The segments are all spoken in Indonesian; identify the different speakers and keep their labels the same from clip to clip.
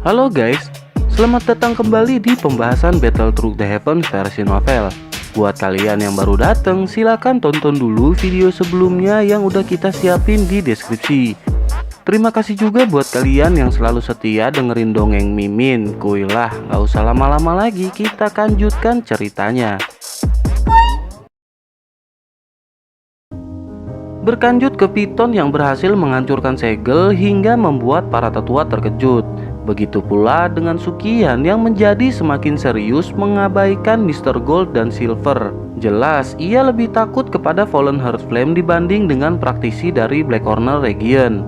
Speaker 1: Halo guys, selamat datang kembali di pembahasan Battle Through the Heavens versi novel. Buat kalian yang baru datang, silakan tonton dulu video sebelumnya yang udah kita siapin di deskripsi. Terima kasih juga buat kalian yang selalu setia dengerin dongeng Mimin. Kuilah, gak usah lama-lama lagi, kita lanjutkan ceritanya. Berkanjut ke Piton yang berhasil menghancurkan segel hingga membuat para tetua terkejut. Begitu pula dengan Sukian yang menjadi semakin serius mengabaikan Mr. Gold dan Silver. Jelas ia lebih takut kepada Fallen Heartflame dibanding dengan praktisi dari Black Corner Region.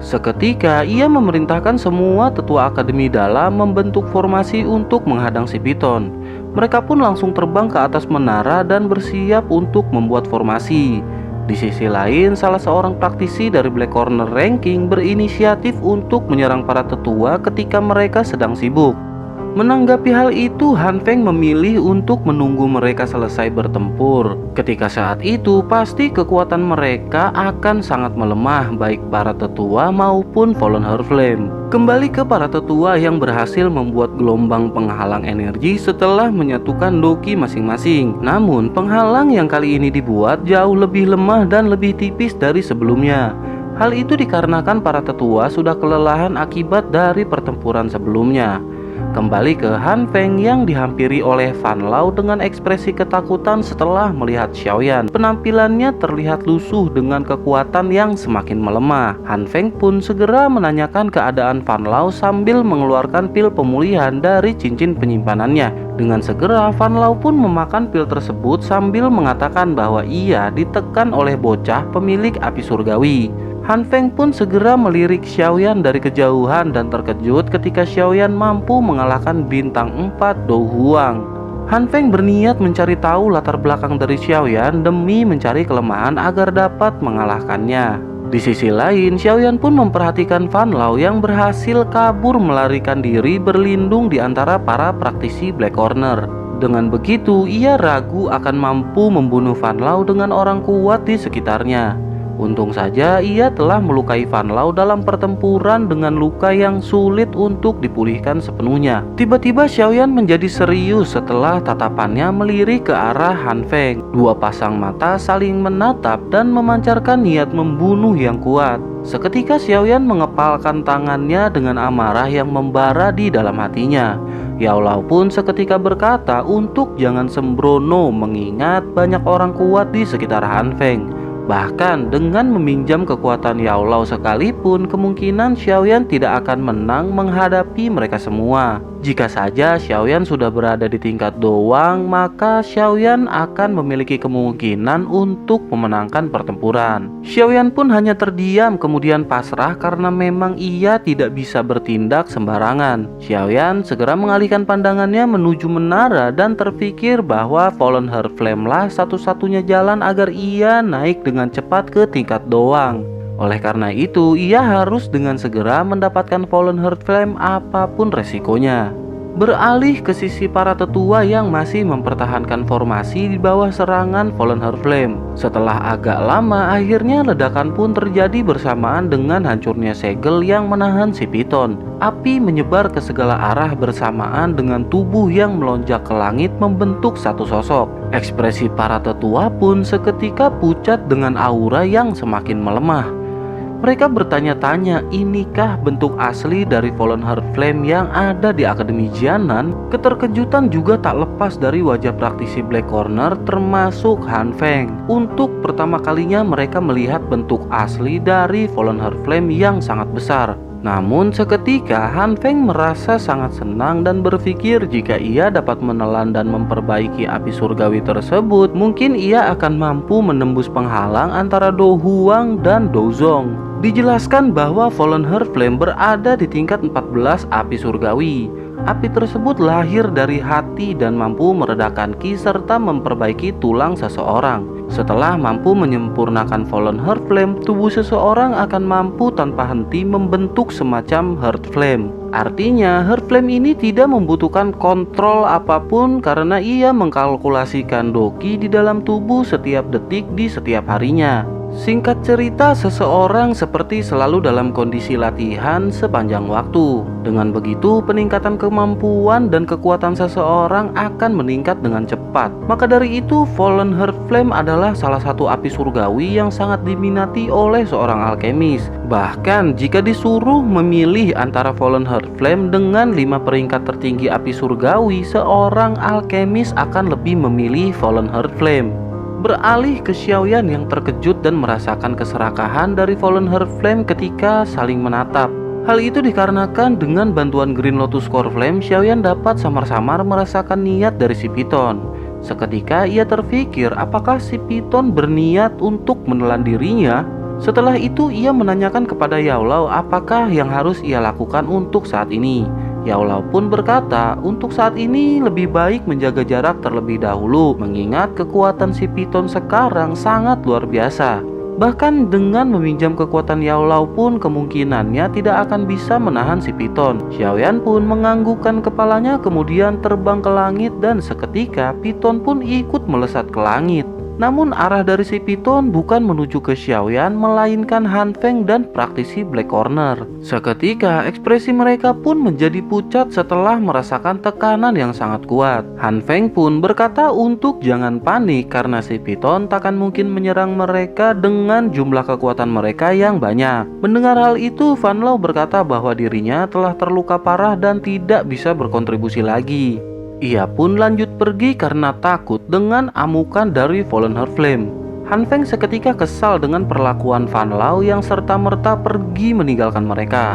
Speaker 1: Seketika ia memerintahkan semua tetua Akademi Dalam membentuk formasi untuk menghadang si Piton. Mereka pun langsung terbang ke atas menara dan bersiap untuk membuat formasi. Di sisi lain, salah seorang praktisi dari Black Corner Ranking berinisiatif untuk menyerang para tetua ketika mereka sedang sibuk. Menanggapi hal itu, Han Feng memilih untuk menunggu mereka selesai bertempur. Ketika saat itu, pasti kekuatan mereka akan sangat melemah, baik para tetua maupun Fallen Heartflame. Kembali ke para tetua yang berhasil membuat gelombang penghalang energi setelah menyatukan doki masing-masing. Namun, penghalang yang kali ini dibuat jauh lebih lemah dan lebih tipis dari sebelumnya. Hal itu dikarenakan para tetua sudah kelelahan akibat dari pertempuran sebelumnya. Kembali ke Han Feng yang dihampiri oleh Fan Lao dengan ekspresi ketakutan setelah melihat Xiaoyan. Penampilannya terlihat lusuh dengan kekuatan yang semakin melemah. Han Feng pun segera menanyakan keadaan Fan Lao sambil mengeluarkan pil pemulihan dari cincin penyimpanannya. Dengan segera Fan Lao pun memakan pil tersebut sambil mengatakan bahwa ia ditekan oleh bocah pemilik api surgawi. Han Feng pun segera melirik Xiaoyan dari kejauhan dan terkejut ketika Xiaoyan mampu mengalahkan bintang 4 Dou Huang. Han Feng berniat mencari tahu latar belakang dari Xiaoyan demi mencari kelemahan agar dapat mengalahkannya. Di sisi lain, Xiaoyan pun memperhatikan Fan Lao yang berhasil kabur melarikan diri berlindung di antara para praktisi Black Corner. Dengan begitu, ia ragu akan mampu membunuh Fan Lao dengan orang kuat di sekitarnya. Untung saja ia telah melukai Fan Lao dalam pertempuran dengan luka yang sulit untuk dipulihkan sepenuhnya. Tiba-tiba Xiaoyan menjadi serius setelah tatapannya melirik ke arah Han Feng. Dua pasang mata saling menatap dan memancarkan niat membunuh yang kuat. Seketika Xiaoyan mengepalkan tangannya dengan amarah yang membara di dalam hatinya. Yao Lao pun seketika berkata untuk jangan sembrono mengingat banyak orang kuat di sekitar Han Feng. Bahkan dengan meminjam kekuatan Yao Lao sekalipun, kemungkinan Xiaoyan tidak akan menang menghadapi mereka semua. Jika saja Xiaoyan sudah berada di tingkat doang, maka Xiaoyan akan memiliki kemungkinan untuk memenangkan pertempuran. Xiaoyan pun hanya terdiam kemudian pasrah karena memang ia tidak bisa bertindak sembarangan. Xiaoyan segera mengalihkan pandangannya menuju menara dan terpikir bahwa Fallen Heartflame lah satu-satunya jalan agar ia naik dengan cepat ke tingkat doang. Oleh karena itu, ia harus dengan segera mendapatkan Fallen Heartflame apapun resikonya. Beralih ke sisi para tetua yang masih mempertahankan formasi di bawah serangan Fallen Heartflame. Setelah agak lama, akhirnya ledakan pun terjadi bersamaan dengan hancurnya segel yang menahan si Piton. Api menyebar ke segala arah bersamaan dengan tubuh yang melonjak ke langit membentuk satu sosok. Ekspresi para tetua pun seketika pucat dengan aura yang semakin melemah. Mereka bertanya-tanya, inikah bentuk asli dari Fallen Heartflame yang ada di Akademi Jianan? Keterkejutan juga tak lepas dari wajah praktisi Black Corner termasuk Han Feng. Untuk pertama kalinya mereka melihat bentuk asli dari Fallen Heartflame yang sangat besar. Namun seketika Han Feng merasa sangat senang dan berpikir jika ia dapat menelan dan memperbaiki api surgawi tersebut, mungkin ia akan mampu menembus penghalang antara Dou Huang dan Dou Zong. Dijelaskan bahwa Fallen Heartflame berada di tingkat 14 api surgawi. Api tersebut lahir dari hati dan mampu meredakan ki serta memperbaiki tulang seseorang. Setelah mampu menyempurnakan Fallen Heartflame, tubuh seseorang akan mampu tanpa henti membentuk semacam Heartflame. Artinya, Heartflame ini tidak membutuhkan kontrol apapun karena ia mengkalkulasikan doki di dalam tubuh setiap detik di setiap harinya. Singkat cerita, seseorang seperti selalu dalam kondisi latihan sepanjang waktu. Dengan begitu, peningkatan kemampuan dan kekuatan seseorang akan meningkat dengan cepat. Maka dari itu, Fallen Heart Flame adalah salah satu api surgawi yang sangat diminati oleh seorang alkemis. Bahkan, jika disuruh memilih antara Fallen Heart Flame dengan 5 peringkat tertinggi api surgawi, seorang alkemis akan lebih memilih Fallen Heart Flame. Beralih ke Xiaoyan yang terkejut dan merasakan keserakahan dari Fallen Heart Flame ketika saling menatap. Hal itu dikarenakan dengan bantuan Green Lotus Core Flame, Xiaoyan dapat samar-samar merasakan niat dari si piton. Seketika ia terpikir apakah si piton berniat untuk menelan dirinya. Setelah itu ia menanyakan kepada Yao Lao apakah yang harus ia lakukan untuk saat ini. Yao Lao pun berkata, untuk saat ini lebih baik menjaga jarak terlebih dahulu, mengingat kekuatan si piton sekarang sangat luar biasa. Bahkan dengan meminjam kekuatan Yao Lao pun kemungkinannya tidak akan bisa menahan si piton. Xiaoyan pun menganggukkan kepalanya kemudian terbang ke langit dan seketika piton pun ikut melesat ke langit. Namun arah dari si piton bukan menuju ke Xiaoyan melainkan Han Feng dan praktisi Black Corner. Seketika ekspresi mereka pun menjadi pucat setelah merasakan tekanan yang sangat kuat. Han Feng pun berkata untuk jangan panik karena si piton takkan mungkin menyerang mereka dengan jumlah kekuatan mereka yang banyak. Mendengar hal itu, Van Lao berkata bahwa dirinya telah terluka parah dan tidak bisa berkontribusi lagi. Ia pun lanjut pergi karena takut dengan amukan dari Fallen Heart Flame. Han Feng seketika kesal dengan perlakuan Van Lao yang serta-merta pergi meninggalkan mereka.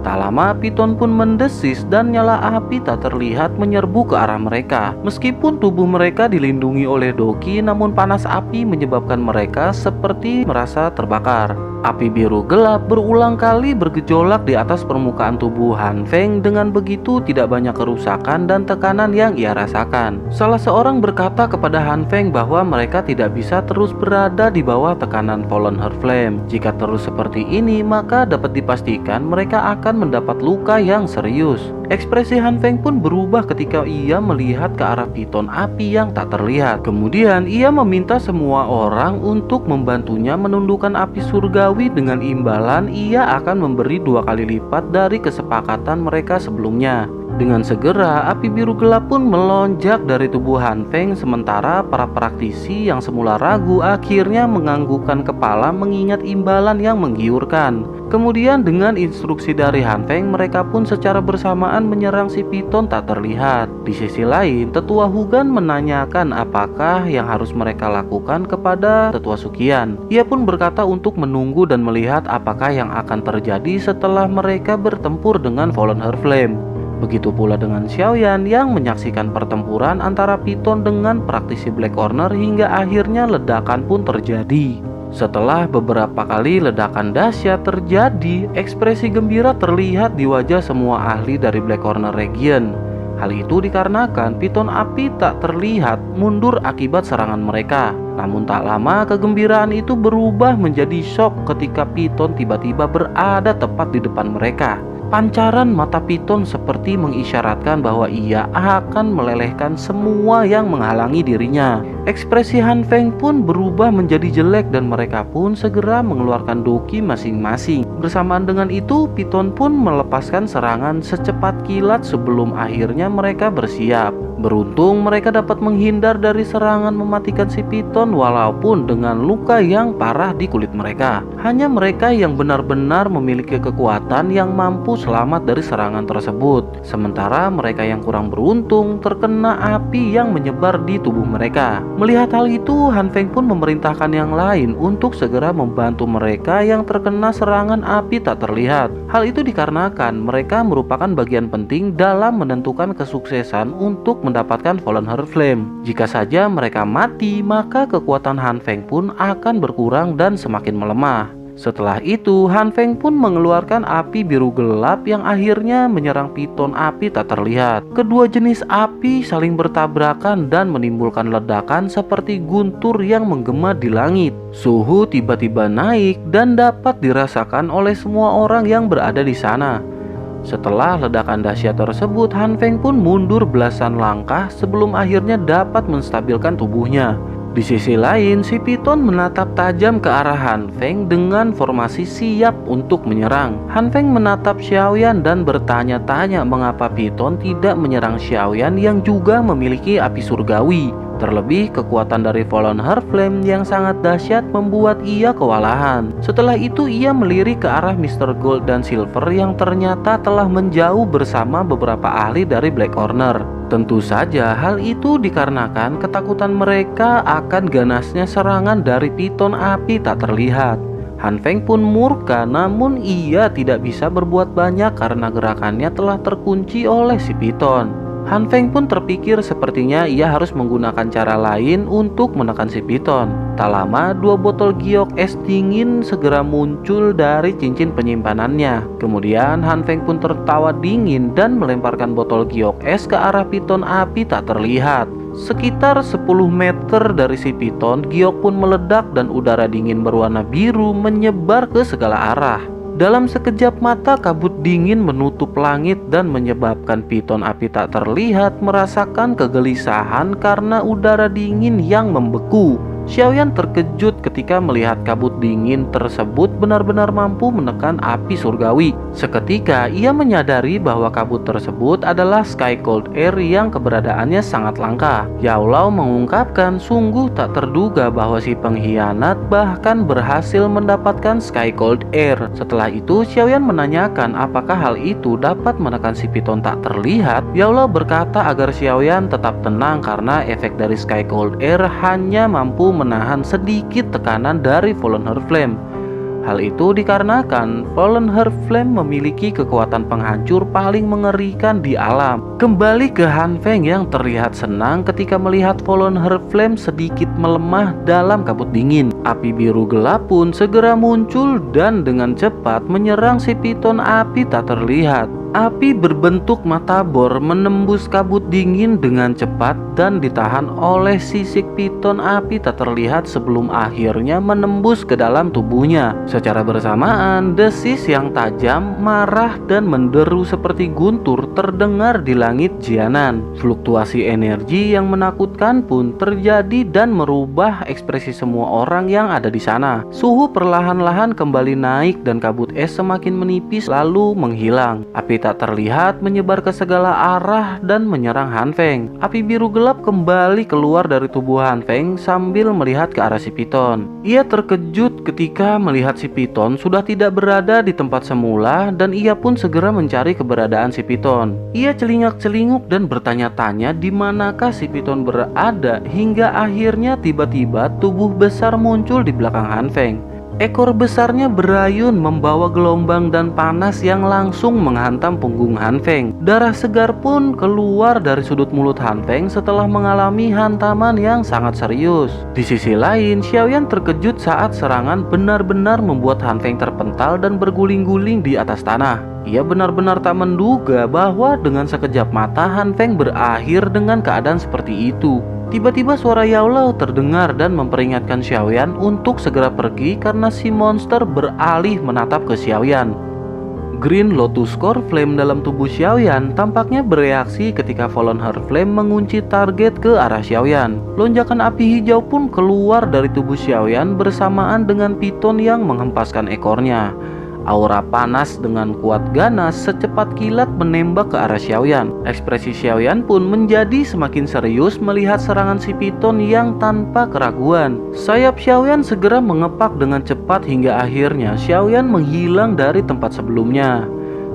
Speaker 1: Tak lama piton pun mendesis dan nyala api tak terlihat menyerbu ke arah mereka. Meskipun tubuh mereka dilindungi oleh Doki, namun panas api menyebabkan mereka seperti merasa terbakar. Api biru gelap berulang kali bergejolak di atas permukaan tubuh Han Feng. Dengan begitu tidak banyak kerusakan dan tekanan yang ia rasakan. Salah seorang berkata kepada Han Feng bahwa mereka tidak bisa terus berada di bawah tekanan Fallen Heart Flame. Jika terus seperti ini, maka dapat dipastikan mereka akan mendapat luka yang serius. Ekspresi Han Feng pun berubah ketika ia melihat ke arah piton api yang tak terlihat. Kemudian ia meminta semua orang untuk membantunya menundukkan api surgawi. Dengan imbalan ia akan memberi 2 kali lipat dari kesepakatan mereka sebelumnya. Dengan segera api biru gelap pun melonjak dari tubuh Han Feng, sementara para praktisi yang semula ragu akhirnya menganggukkan kepala mengingat imbalan yang menggiurkan. Kemudian dengan instruksi dari Han Feng, mereka pun secara bersamaan menyerang si piton tak terlihat. Di sisi lain, Tetua Hugan menanyakan apakah yang harus mereka lakukan kepada Tetua Suqian. Ia pun berkata untuk menunggu dan melihat apakah yang akan terjadi setelah mereka bertempur dengan Fallen Heart Flame. Begitu pula dengan Xiaoyan yang menyaksikan pertempuran antara piton dengan praktisi Black Corner hingga akhirnya ledakan pun terjadi. Setelah beberapa kali ledakan dahsyat terjadi, ekspresi gembira terlihat di wajah semua ahli dari Black Corner Region. Hal itu dikarenakan piton api tak terlihat mundur akibat serangan mereka. Namun tak lama kegembiraan itu berubah menjadi shock ketika piton tiba-tiba berada tepat di depan mereka. Pancaran mata piton seperti mengisyaratkan bahwa ia akan melelehkan semua yang menghalangi dirinya. Ekspresi Han Feng pun berubah menjadi jelek dan mereka pun segera mengeluarkan doki masing-masing. Bersamaan dengan itu, piton pun melepaskan serangan secepat kilat sebelum akhirnya mereka bersiap. Beruntung mereka dapat menghindar dari serangan mematikan si piton walaupun dengan luka yang parah di kulit mereka. Hanya mereka yang benar-benar memiliki kekuatan yang mampu selamat dari serangan tersebut. Sementara mereka yang kurang beruntung terkena api yang menyebar di tubuh mereka. Melihat hal itu, Han Feng pun memerintahkan yang lain untuk segera membantu mereka yang terkena serangan api tak terlihat. Hal itu dikarenakan mereka merupakan bagian penting dalam menentukan kesuksesan untuk mendapatkan Fallen Heart Flame. Jika saja mereka mati, maka kekuatan Han Feng pun akan berkurang dan semakin melemah. Setelah itu, Han Feng pun mengeluarkan api biru gelap yang akhirnya menyerang piton api tak terlihat. Kedua jenis api saling bertabrakan dan menimbulkan ledakan seperti guntur yang menggema di langit. Suhu tiba-tiba naik dan dapat dirasakan oleh semua orang yang berada di sana. Setelah ledakan dahsyat tersebut, Han Feng pun mundur belasan langkah sebelum akhirnya dapat menstabilkan tubuhnya. Di sisi lain, si Piton menatap tajam ke arah Han Feng dengan formasi siap untuk menyerang. Han Feng menatap Xiaoyan dan bertanya-tanya mengapa Piton tidak menyerang Xiaoyan yang juga memiliki api surgawi. Terlebih kekuatan dari Fallen Heart Flame yang sangat dahsyat membuat ia kewalahan. Setelah itu ia melirik ke arah Mr. Gold dan Silver yang ternyata telah menjauh bersama beberapa ahli dari Black Corner. Tentu saja hal itu dikarenakan ketakutan mereka akan ganasnya serangan dari piton api tak terlihat. Han Feng pun murka, namun ia tidak bisa berbuat banyak karena gerakannya telah terkunci oleh si piton. Han Feng pun terpikir sepertinya ia harus menggunakan cara lain untuk menekan si piton. Tak lama, 2 botol giok es dingin segera muncul dari cincin penyimpanannya. Kemudian Han Feng pun tertawa dingin dan melemparkan botol giok es ke arah piton api tak terlihat. Sekitar 10 meter dari si piton, giok pun meledak dan udara dingin berwarna biru menyebar ke segala arah. Dalam sekejap mata kabut dingin menutup langit dan menyebabkan piton api tak terlihat merasakan kegelisahan karena udara dingin yang membeku. Xiaoyan terkejut ketika melihat kabut dingin tersebut benar-benar mampu menekan api surgawi. Seketika ia menyadari bahwa kabut tersebut adalah Sky Cold Air yang keberadaannya sangat langka. Yao Lao mengungkapkan sungguh tak terduga bahwa si pengkhianat bahkan berhasil mendapatkan Sky Cold Air. Setelah itu Xiaoyan menanyakan apakah hal itu dapat menekan si piton tak terlihat. Yao Lao berkata agar Xiaoyan tetap tenang karena efek dari Sky Cold Air hanya mampu menahan sedikit tekanan dari Fallen Heart Flame. Hal itu dikarenakan Fallen Heart Flame memiliki kekuatan penghancur paling mengerikan di alam. Kembali ke Han Feng yang terlihat senang ketika melihat Fallen Heart Flame sedikit melemah dalam kabut dingin. Api biru gelap pun segera muncul dan dengan cepat menyerang si piton api tak terlihat. Api berbentuk mata bor menembus kabut dingin dengan cepat dan ditahan oleh sisik piton api tak terlihat sebelum akhirnya menembus ke dalam tubuhnya. Secara bersamaan, desis yang tajam, marah dan menderu seperti guntur terdengar di langit Jianan. Fluktuasi energi yang menakutkan pun terjadi dan merubah ekspresi semua orang yang ada di sana. Suhu perlahan-lahan kembali naik dan kabut es semakin menipis lalu menghilang. Api tak terlihat menyebar ke segala arah dan menyerang Han Feng. Api biru gelap kembali keluar dari tubuh Han Feng sambil melihat ke arah si piton. Ia terkejut ketika melihat si piton sudah tidak berada di tempat semula dan ia pun segera mencari keberadaan si piton. Ia celingak-celinguk dan bertanya-tanya di manakah si piton berada hingga akhirnya tiba-tiba tubuh besar muncul di belakang Han Feng. Ekor besarnya berayun membawa gelombang dan panas yang langsung menghantam punggung Han Feng. Darah segar pun keluar dari sudut mulut Han Feng setelah mengalami hantaman yang sangat serius. Di sisi lain, Xiaoyan terkejut saat serangan benar-benar membuat Han Feng terpental dan berguling-guling di atas tanah. Ia benar-benar tak menduga bahwa dengan sekejap mata Han Feng berakhir dengan keadaan seperti itu. Tiba-tiba suara Yao Lao terdengar dan memperingatkan Xiaoyan untuk segera pergi karena si monster beralih menatap ke Xiaoyan. Green Lotus Core Flame dalam tubuh Xiaoyan tampaknya bereaksi ketika Fallen Heart Flame mengunci target ke arah Xiaoyan. Lonjakan api hijau pun keluar dari tubuh Xiaoyan bersamaan dengan piton yang menghempaskan ekornya. Aura panas dengan kuat ganas secepat kilat menembak ke arah Xiaoyan. Ekspresi Xiaoyan pun menjadi semakin serius melihat serangan si piton yang tanpa keraguan. Sayap Xiaoyan segera mengepak dengan cepat hingga akhirnya Xiaoyan menghilang dari tempat sebelumnya.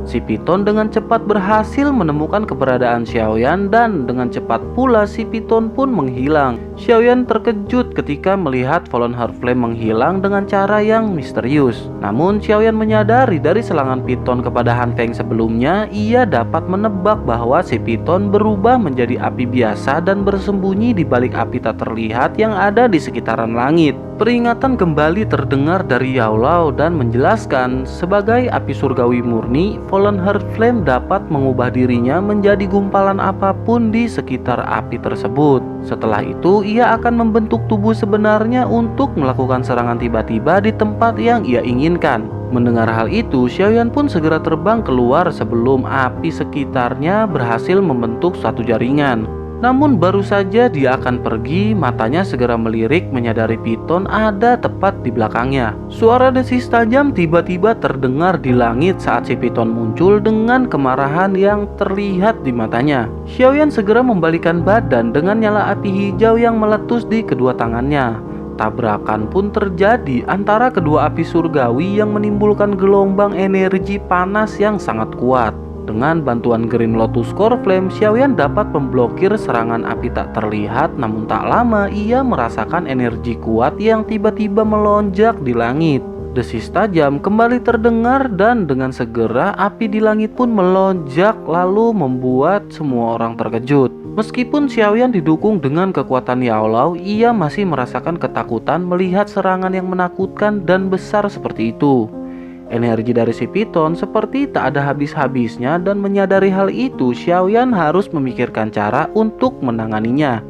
Speaker 1: Si piton dengan cepat berhasil menemukan keberadaan Xiaoyan dan dengan cepat pula si piton pun menghilang. Xiaoyan terkejut ketika melihat Fallen Heart Flame menghilang dengan cara yang misterius. Namun Xiaoyan menyadari dari serangan piton kepada Han Feng sebelumnya, ia dapat menebak bahwa si piton berubah menjadi api biasa dan bersembunyi di balik api tak terlihat yang ada di sekitaran langit. Peringatan kembali terdengar dari Yao Lao dan menjelaskan sebagai api surgawi murni, Fallen Heart Flame dapat mengubah dirinya menjadi gumpalan apapun di sekitar api tersebut. Setelah itu, ia akan membentuk tubuh sebenarnya untuk melakukan serangan tiba-tiba di tempat yang ia inginkan. Mendengar hal itu, Xiaoyan pun segera terbang keluar sebelum api sekitarnya berhasil membentuk suatu jaringan. Namun baru saja dia akan pergi, matanya segera melirik menyadari Piton ada tepat di belakangnya. Suara desis tajam tiba-tiba terdengar di langit saat si Piton muncul dengan kemarahan yang terlihat di matanya. Xiaoyan segera membalikan badan dengan nyala api hijau yang meletus di kedua tangannya. Tabrakan pun terjadi antara kedua api surgawi yang menimbulkan gelombang energi panas yang sangat kuat. Dengan bantuan Green Lotus Core Flame, Xiaoyan dapat memblokir serangan api tak terlihat, namun tak lama ia merasakan energi kuat yang tiba-tiba melonjak di langit. Desis tajam kembali terdengar dan dengan segera api di langit pun melonjak lalu membuat semua orang terkejut. Meskipun Xiaoyan didukung dengan kekuatan Yao Lao, ia masih merasakan ketakutan melihat serangan yang menakutkan dan besar seperti itu. Energi dari si Piton seperti tak ada habis-habisnya dan menyadari hal itu, Xiaoyan harus memikirkan cara untuk menanganinya.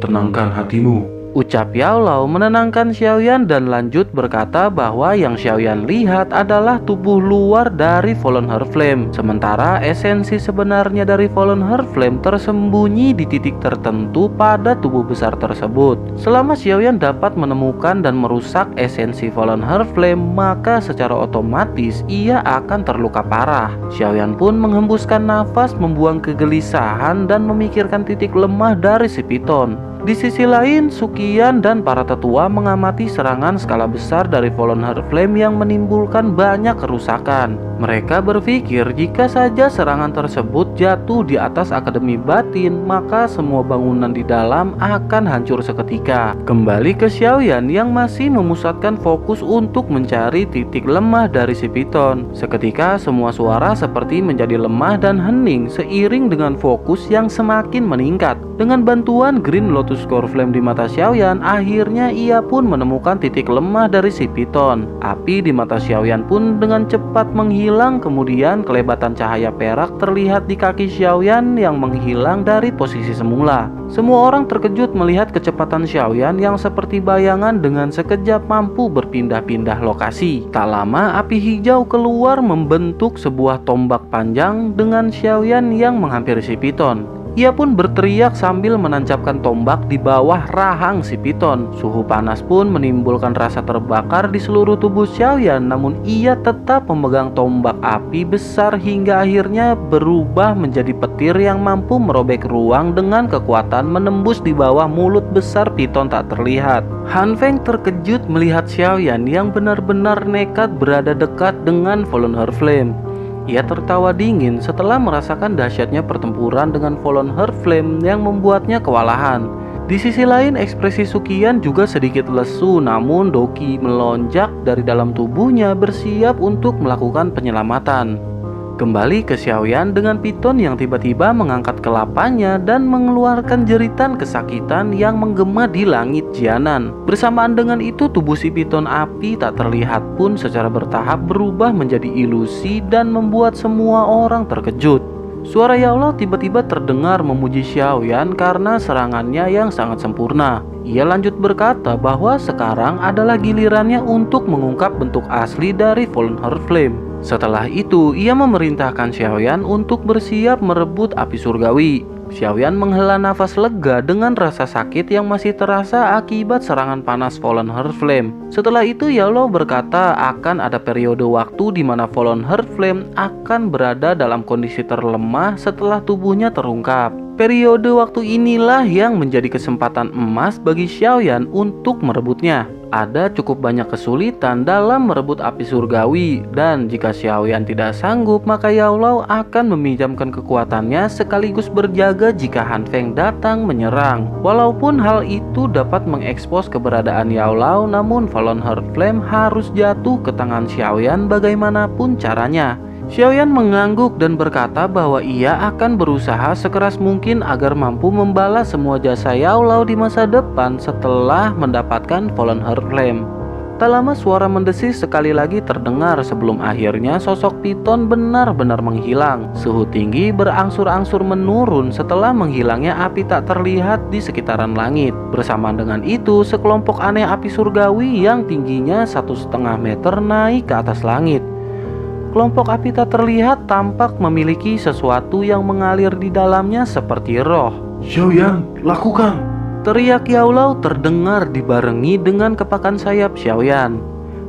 Speaker 2: Tenangkan hatimu,
Speaker 1: Ucap Yao Lao menenangkan Xiaoyan dan lanjut berkata bahwa yang Xiaoyan lihat adalah tubuh luar dari Fallen Heart Flame, sementara esensi sebenarnya dari Fallen Heart Flame tersembunyi di titik tertentu pada tubuh besar tersebut. Selama Xiaoyan dapat menemukan dan merusak esensi Fallen Heart Flame, maka secara otomatis ia akan terluka parah. Xiaoyan pun menghembuskan nafas, membuang kegelisahan dan memikirkan titik lemah dari si Piton. Di sisi lain, Suqian dan para tetua mengamati serangan skala besar dari Fallen Heart Flame yang menimbulkan banyak kerusakan. Mereka berpikir jika saja serangan tersebut jatuh di atas Akademi Batin, maka semua bangunan di dalam akan hancur seketika. Kembali ke Xiaoyan yang masih memusatkan fokus untuk mencari titik lemah dari si Piton. Seketika semua suara seperti menjadi lemah dan hening seiring dengan fokus yang semakin meningkat. Dengan bantuan Green Lotus Core Flame di mata Xiaoyan, akhirnya ia pun menemukan titik lemah dari si Piton. Api di mata Xiaoyan pun dengan cepat menghilang, kemudian kelebatan cahaya perak terlihat di kaki Xiaoyan yang menghilang dari posisi semula. Semua orang terkejut melihat kecepatan Xiaoyan yang seperti bayangan dengan sekejap mampu berpindah-pindah lokasi. Tak lama api hijau keluar membentuk sebuah tombak panjang dengan Xiaoyan yang menghampiri si Piton. Ia pun berteriak sambil menancapkan tombak di bawah rahang si Piton. Suhu panas pun menimbulkan rasa terbakar di seluruh tubuh Xiaoyan, namun ia tetap memegang tombak api besar hingga akhirnya berubah menjadi petir yang mampu merobek ruang dengan kekuatan menembus di bawah mulut besar Piton tak terlihat. Han Feng terkejut melihat Xiaoyan yang benar-benar nekat berada dekat dengan Fallen Heart Flame. Ia tertawa dingin setelah merasakan dahsyatnya pertempuran dengan Fallen Heart Flame yang membuatnya kewalahan. Di sisi lain, ekspresi Suqian juga sedikit lesu, namun Doqi melonjak dari dalam tubuhnya bersiap untuk melakukan penyelamatan. Kembali ke Xiaoyan dengan Piton yang tiba-tiba mengangkat kelapanya dan mengeluarkan jeritan kesakitan yang menggema di langit Jianan. Bersamaan dengan itu, tubuh si Piton api tak terlihat pun secara bertahap berubah menjadi ilusi dan membuat semua orang terkejut. Suara Yao Lao tiba-tiba terdengar memuji Xiaoyan karena serangannya yang sangat sempurna. Ia lanjut berkata bahwa sekarang adalah gilirannya untuk mengungkap bentuk asli dari Fallen Heart Flame. Setelah itu, ia memerintahkan Xiaoyan untuk bersiap merebut api surgawi. Xiaoyan menghela nafas lega dengan rasa sakit yang masih terasa akibat serangan panas Fallen Heart Flame. Setelah itu, Yao Lao berkata akan ada periode waktu di mana Fallen Heart Flame akan berada dalam kondisi terlemah setelah tubuhnya terungkap. Periode waktu inilah yang menjadi kesempatan emas bagi Xiaoyan untuk merebutnya. Ada cukup banyak kesulitan dalam merebut api surgawi, dan jika Xiaoyan tidak sanggup, maka Yao Lao akan meminjamkan kekuatannya sekaligus berjaga jika Han Feng datang menyerang. Walaupun hal itu dapat mengekspos keberadaan Yao Lao, namun Fallen Heart Flame harus jatuh ke tangan Xiaoyan bagaimanapun caranya. Xiaoyan mengangguk dan berkata bahwa ia akan berusaha sekeras mungkin agar mampu membalas semua jasa Yao Lao di masa depan setelah mendapatkan Fallen Heart Flame. Tak lama suara mendesis sekali lagi terdengar sebelum akhirnya sosok Piton benar-benar menghilang. Suhu tinggi berangsur-angsur menurun setelah menghilangnya api tak terlihat di sekitaran langit. Bersamaan dengan itu, sekelompok aneh api surgawi yang tingginya 1,5 meter naik ke atas langit. Kelompok api tak terlihat tampak memiliki sesuatu yang mengalir di dalamnya seperti roh.
Speaker 2: Xiaoyan, lakukan!
Speaker 1: Teriak Yaolao terdengar dibarengi dengan kepakan sayap Xiaoyan.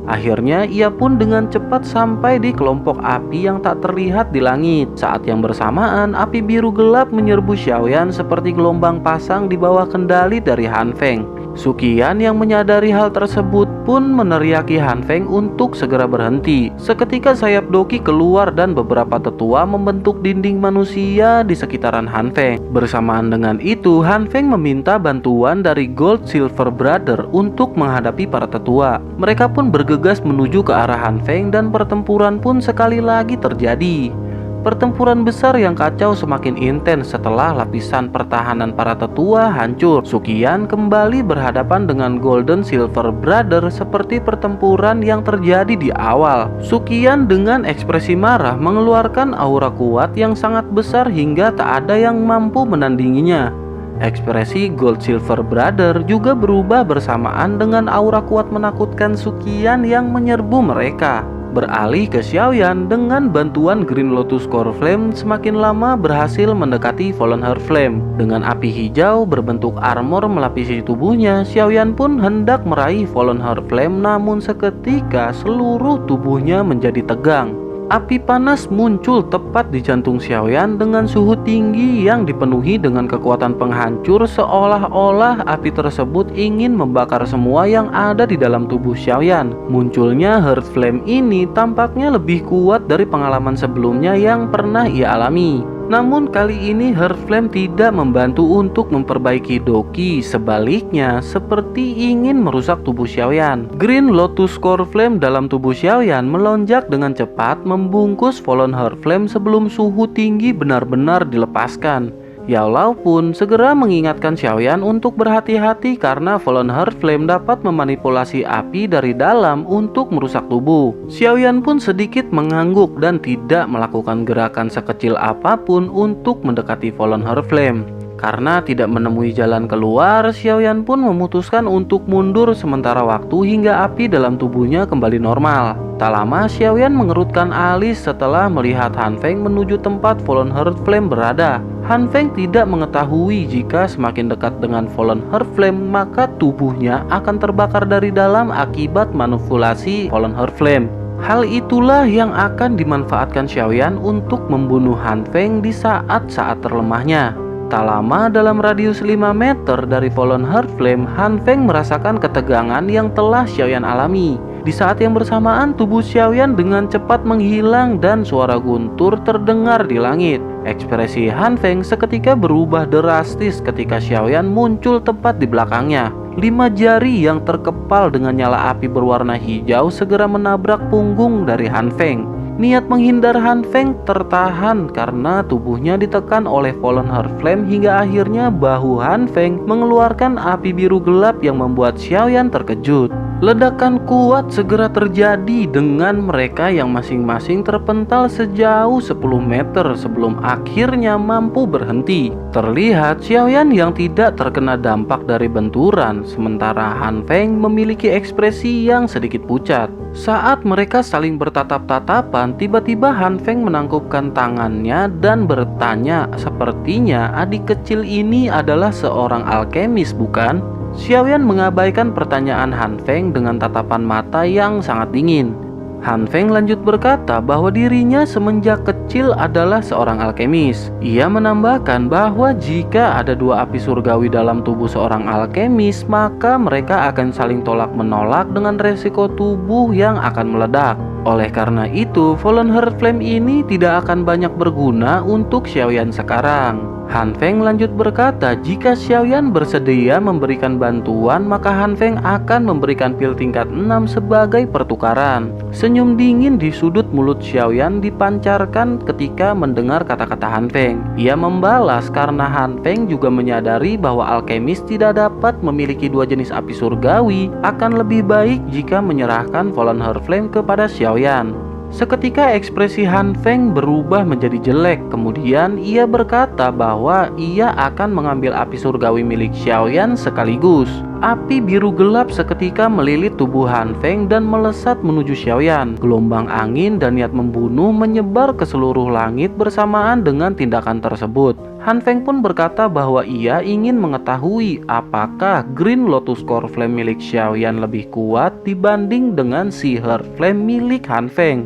Speaker 1: Akhirnya ia pun dengan cepat sampai di kelompok api yang tak terlihat di langit. Saat yang bersamaan, api biru gelap menyerbu Xiaoyan seperti gelombang pasang di bawah kendali dari Han Feng. Suqian yang menyadari hal tersebut pun meneriaki Han Feng untuk segera berhenti. Seketika sayap Doki keluar dan beberapa tetua membentuk dinding manusia di sekitaran Han Feng. Bersamaan dengan itu, Han Feng meminta bantuan dari Gold Silver Brother untuk menghadapi para tetua. Mereka pun bergegas menuju ke arah Han Feng dan pertempuran pun sekali lagi terjadi. Pertempuran besar yang kacau semakin intens setelah lapisan pertahanan para tetua hancur. Suqian kembali berhadapan dengan Golden Silver Brother seperti pertempuran yang terjadi di awal. Suqian dengan ekspresi marah mengeluarkan aura kuat yang sangat besar hingga tak ada yang mampu menandinginya. Ekspresi Gold Silver Brother juga berubah bersamaan dengan aura kuat menakutkan Suqian yang menyerbu mereka. Beralih ke Xiaoyan dengan bantuan Green Lotus Core Flame semakin lama berhasil mendekati Fallen Heart Flame. Dengan api hijau berbentuk armor melapisi tubuhnya, Xiaoyan pun hendak meraih Fallen Heart Flame, namun seketika seluruh tubuhnya menjadi tegang. Api panas muncul tepat di jantung Xiaoyan dengan suhu tinggi yang dipenuhi dengan kekuatan penghancur, seolah-olah api tersebut ingin membakar semua yang ada di dalam tubuh Xiaoyan. Munculnya Heart Flame ini tampaknya lebih kuat dari pengalaman sebelumnya yang pernah ia alami. Namun kali ini Heart Flame tidak membantu untuk memperbaiki Doki, sebaliknya seperti ingin merusak tubuh Xiaoyan. Green Lotus Core Flame dalam tubuh Xiaoyan melonjak dengan cepat membungkus Fallen Heart Flame sebelum suhu tinggi benar-benar dilepaskan. Yaolao pun segera mengingatkan Xiaoyan untuk berhati-hati karena Fallen Heart Flame dapat memanipulasi api dari dalam untuk merusak tubuh. Xiaoyan pun sedikit mengangguk dan tidak melakukan gerakan sekecil apapun untuk mendekati Fallen Heart Flame. Karena tidak menemui jalan keluar, Xiaoyan pun memutuskan untuk mundur sementara waktu hingga api dalam tubuhnya kembali normal. Tak lama Xiaoyan mengerutkan alis setelah melihat Han Feng menuju tempat Fallen Heart Flame berada. Han Feng tidak mengetahui jika semakin dekat dengan Fallen Heart Flame maka tubuhnya akan terbakar dari dalam akibat manipulasi Fallen Heart Flame. Hal itulah yang akan dimanfaatkan Xiaoyan untuk membunuh Han Feng di saat-saat terlemahnya. Tak lama dalam radius 5 meter dari Fallen Heart Flame, Han Feng merasakan ketegangan yang telah Xiaoyan alami. Di saat yang bersamaan tubuh Xiaoyan dengan cepat menghilang dan suara guntur terdengar di langit. Ekspresi Han Feng seketika berubah drastis ketika Xiaoyan muncul tepat di belakangnya. 5 jari yang terkepal dengan nyala api berwarna hijau segera menabrak punggung dari Han Feng. Niat menghindar Han Feng tertahan karena tubuhnya ditekan oleh Fallen Heart Flame hingga akhirnya bahu Han Feng mengeluarkan api biru gelap yang membuat Xiaoyan terkejut. Ledakan kuat segera terjadi dengan mereka yang masing-masing terpental sejauh 10 meter sebelum akhirnya mampu berhenti. Terlihat Xiaoyan yang tidak terkena dampak dari benturan, sementara Han Feng memiliki ekspresi yang sedikit pucat. Saat mereka saling bertatap-tatapan, tiba-tiba Han Feng menangkupkan tangannya dan bertanya, "Sepertinya adik kecil ini adalah seorang alkemis, bukan?" Xiaoyan mengabaikan pertanyaan Han Feng dengan tatapan mata yang sangat dingin. Han Feng lanjut berkata bahwa dirinya semenjak kecil adalah seorang alkemis. Ia menambahkan bahwa jika ada 2 api surgawi dalam tubuh seorang alkemis, maka mereka akan saling tolak-menolak dengan resiko tubuh yang akan meledak. Oleh karena itu, Fallen Heart Flame ini tidak akan banyak berguna untuk Xiaoyan sekarang. Han Feng lanjut berkata jika Xiaoyan bersedia memberikan bantuan, maka Han Feng akan memberikan pil tingkat 6 sebagai pertukaran. Senyum dingin di sudut mulut Xiaoyan dipancarkan ketika mendengar kata-kata Han Feng. Ia membalas karena Han Feng juga menyadari bahwa alkemis tidak dapat memiliki 2 jenis api surgawi, akan lebih baik jika menyerahkan Fallen Heart Flame kepada Xiaoyan. Seketika ekspresi Han Feng berubah menjadi jelek. Kemudian ia berkata bahwa ia akan mengambil api surgawi milik Xiaoyan sekaligus. Api biru gelap seketika melilit tubuh Han Feng dan melesat menuju Xiaoyan. Gelombang angin dan niat membunuh menyebar ke seluruh langit bersamaan dengan tindakan tersebut. Han Feng pun berkata bahwa ia ingin mengetahui apakah Green Lotus Core Flame milik Xiaoyan lebih kuat dibanding dengan si Heart Flame milik Han Feng.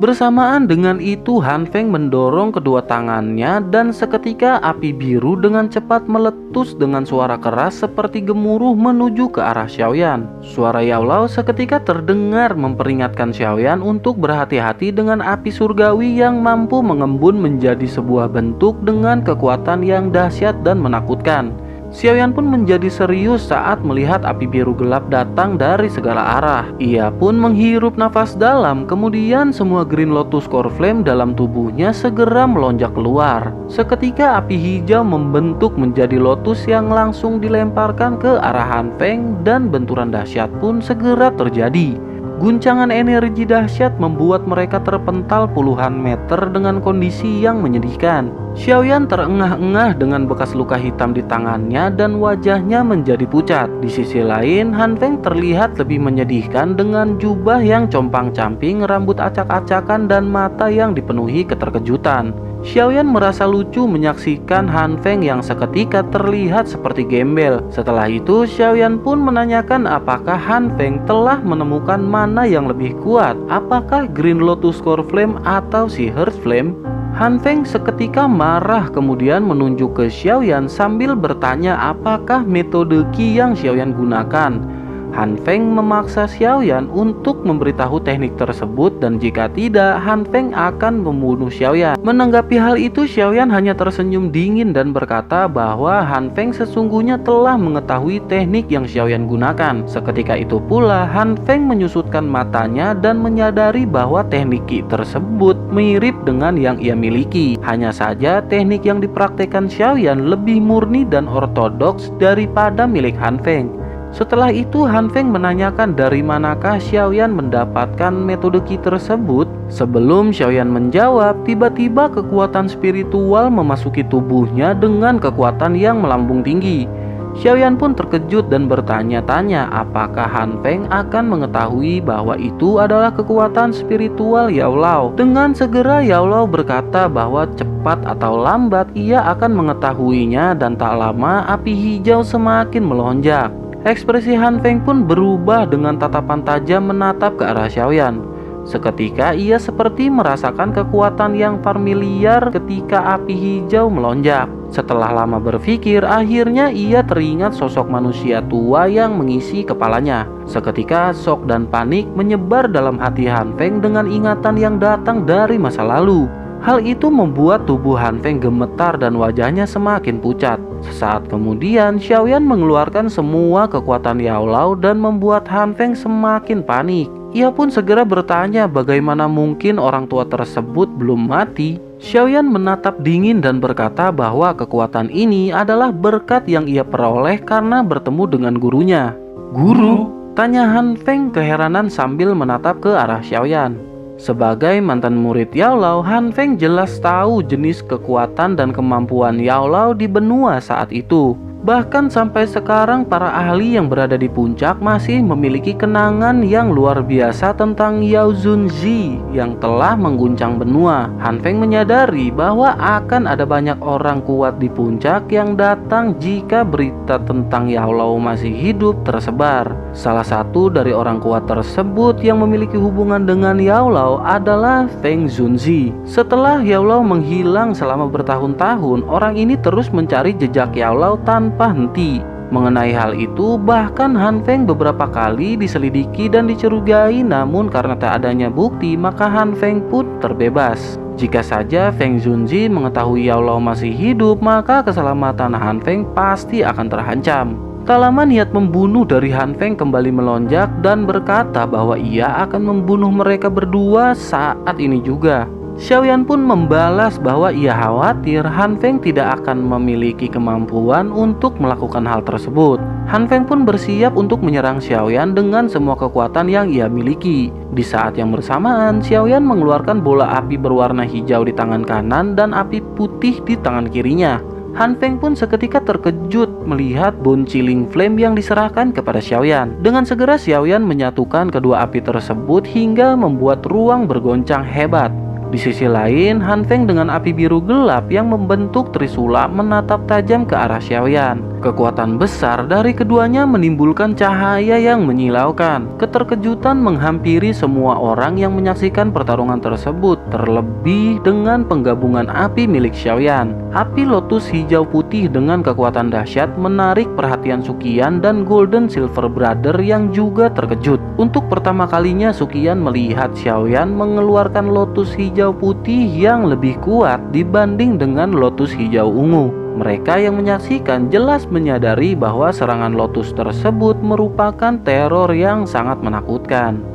Speaker 1: Bersamaan dengan itu, Han Feng mendorong kedua tangannya dan seketika api biru dengan cepat meletus dengan suara keras seperti gemuruh menuju ke arah Xiaoyan. Suara Yao Lao seketika terdengar memperingatkan Xiaoyan untuk berhati-hati dengan api surgawi yang mampu mengembun menjadi sebuah bentuk dengan kekuatan yang dahsyat dan menakutkan. Xiaoyan pun menjadi serius saat melihat api biru gelap datang dari segala arah. Ia pun menghirup nafas dalam, kemudian semua Green Lotus Core Flame dalam tubuhnya segera melonjak keluar. Seketika api hijau membentuk menjadi lotus yang langsung dilemparkan ke arah Han Feng dan benturan dahsyat pun segera terjadi. Guncangan energi dahsyat membuat mereka terpental puluhan meter dengan kondisi yang menyedihkan. Xiaoyan terengah-engah dengan bekas luka hitam di tangannya dan wajahnya menjadi pucat. Di sisi lain, Han Feng terlihat lebih menyedihkan dengan jubah yang compang-camping, rambut acak-acakan dan mata yang dipenuhi keterkejutan. Xiaoyan merasa lucu menyaksikan Han Feng yang seketika terlihat seperti gembel. Setelah itu, Xiaoyan pun menanyakan apakah Han Feng telah menemukan mana yang lebih kuat, apakah Green Lotus Core Flame atau si Heart Flame. Han Feng seketika marah kemudian menunjuk ke Xiaoyan sambil bertanya apakah metode Qi yang Xiaoyan gunakan. Han Feng memaksa Xiaoyan untuk memberitahu teknik tersebut dan jika tidak, Han Feng akan membunuh Xiaoyan. Menanggapi hal itu, Xiaoyan hanya tersenyum dingin dan berkata bahwa Han Feng sesungguhnya telah mengetahui teknik yang Xiaoyan gunakan. Seketika itu pula, Han Feng menyusutkan matanya dan menyadari bahwa teknik Qi tersebut mirip dengan yang ia miliki. Hanya saja teknik yang dipraktekkan Xiaoyan lebih murni dan ortodoks daripada milik Han Feng. Setelah itu, Han Feng menanyakan dari manakah Xiaoyan mendapatkan metode Qi tersebut. Sebelum Xiaoyan menjawab, tiba-tiba kekuatan spiritual memasuki tubuhnya dengan kekuatan yang melambung tinggi. Xiaoyan pun terkejut dan bertanya-tanya apakah Han Feng akan mengetahui bahwa itu adalah kekuatan spiritual Yao Lao. Dengan segera Yao Lao berkata bahwa cepat atau lambat ia akan mengetahuinya dan tak lama api hijau semakin melonjak. Ekspresi Han Feng pun berubah dengan tatapan tajam menatap ke arah Xiaoyan. Seketika ia seperti merasakan kekuatan yang familiar ketika api hijau melonjak. Setelah lama berpikir, akhirnya ia teringat sosok manusia tua yang mengisi kepalanya. Seketika shock dan panik menyebar dalam hati Han Feng dengan ingatan yang datang dari masa lalu. Hal itu membuat tubuh Han Feng gemetar dan wajahnya semakin pucat. Sesaat kemudian, Xiaoyan mengeluarkan semua kekuatan Yao Lao dan membuat Han Feng semakin panik. Ia pun segera bertanya bagaimana mungkin orang tua tersebut belum mati. Xiaoyan menatap dingin dan berkata bahwa kekuatan ini adalah berkat yang ia peroleh karena bertemu dengan gurunya.
Speaker 2: Guru?
Speaker 1: Tanya Han Feng keheranan sambil menatap ke arah Xiaoyan. Sebagai mantan murid Yao Lao, Han Feng jelas tahu jenis kekuatan dan kemampuan Yao Lao di benua saat itu. Bahkan sampai sekarang para ahli yang berada di puncak masih memiliki kenangan yang luar biasa tentang Yao Zunzi yang telah mengguncang benua. Han Feng menyadari bahwa akan ada banyak orang kuat di puncak yang datang jika berita tentang Yao Lao masih hidup tersebar. Salah satu dari orang kuat tersebut yang memiliki hubungan dengan Yao Lao adalah Feng Zunzi. Setelah Yao Lao menghilang selama bertahun-tahun, orang ini terus mencari jejak Yao Lao tanpa henti. Mengenai hal itu, bahkan Han Feng beberapa kali diselidiki dan dicurigai, namun karena tak adanya bukti, maka Han Feng pun terbebas. Jika saja Feng Zunzi mengetahui Yao Lao masih hidup, maka keselamatan Han Feng pasti akan terancam. Tak lama niat membunuh dari Han Feng kembali melonjak dan berkata bahwa ia akan membunuh mereka berdua saat ini juga. Xiaoyan pun membalas bahwa ia khawatir Han Feng tidak akan memiliki kemampuan untuk melakukan hal tersebut. Han Feng pun bersiap untuk menyerang Xiaoyan dengan semua kekuatan yang ia miliki. Di saat yang bersamaan, Xiaoyan mengeluarkan bola api berwarna hijau di tangan kanan dan api putih di tangan kirinya. Han Feng pun seketika terkejut melihat Bone Chilling Flame yang diserahkan kepada Xiaoyan. Dengan segera Xiaoyan menyatukan kedua api tersebut hingga membuat ruang bergoncang hebat. Di sisi lain, Han Feng dengan api biru gelap yang membentuk trisula menatap tajam ke arah Xiaoyan. Kekuatan besar dari keduanya menimbulkan cahaya yang menyilaukan. Keterkejutan menghampiri semua orang yang menyaksikan pertarungan tersebut, terlebih dengan penggabungan api milik Xiaoyan. Api lotus hijau putih dengan kekuatan dahsyat menarik perhatian Suqian dan Golden Silver Brother yang juga terkejut. Untuk pertama kalinya Suqian melihat Xiaoyan mengeluarkan lotus hijau putih yang lebih kuat dibanding dengan lotus hijau ungu. Mereka yang menyaksikan jelas menyadari bahwa serangan lotus tersebut merupakan teror yang sangat menakutkan.